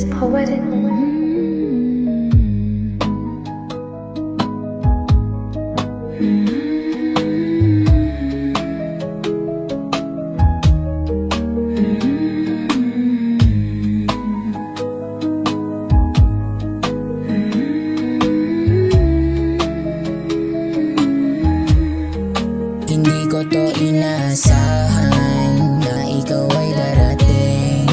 is poetic. Hindi ko to inaasahan na ikaw ay darating.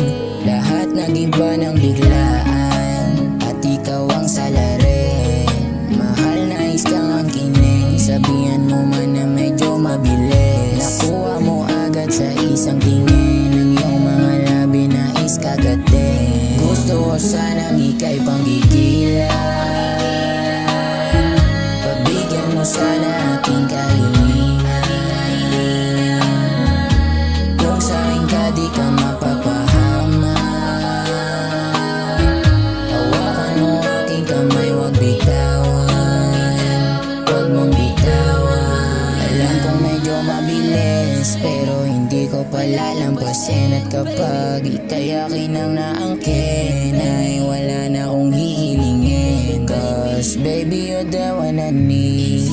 Lahat nag-iba ng biglaan at ikaw ang salarin. Mahal, nais kang angkinin, sabihan mo man na medyo mabilis. Nakuha mo agad sa isang tingin, ang iyong mga labi nais kagatin. Gusto ko sanang ika'y panggigilan, pagbigyan mo sana aking kahilingan. Di ka mapapahama, hawakan mo aking kamay, wag bitawan, wag mong bitawan. Alam kong medyo mabilis, pero hindi ko palalampasin. At kapag ika'y akin ang naangkin, ay wala na akong hihilingin. Cause baby, you're the one I need.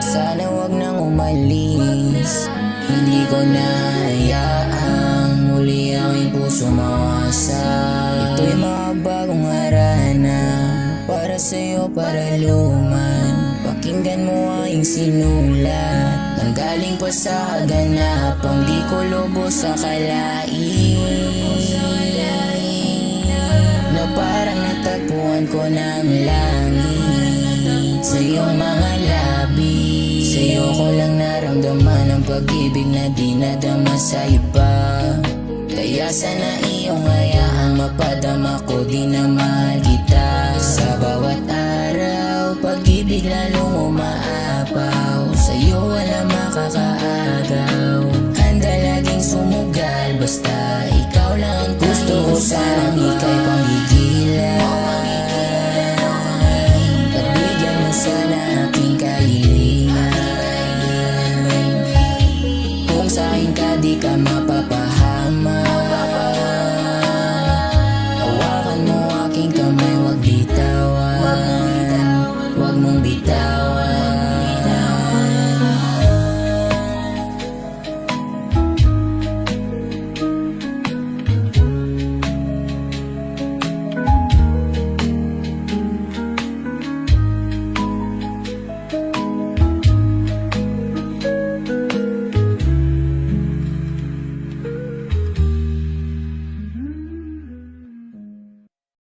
Sana wag nang umalis, hindi ko na hayaan muli aking puso mawasak. Ito'y mga bagong harana para sa'yo, para luman. Pakinggan mo aking sinulat, nanggaling pa sa kaganapang di ko lubos akalain, na parang natagpuan ko ng langit sa iyong mga labi. Sa'yo ko lang naramdaman ang pag-ibig na di nadama sa iba. Kaya sana iyong hayaang mapadama ko, di na mahal kita. Sa bawat araw, pag-ibig lalong umaan.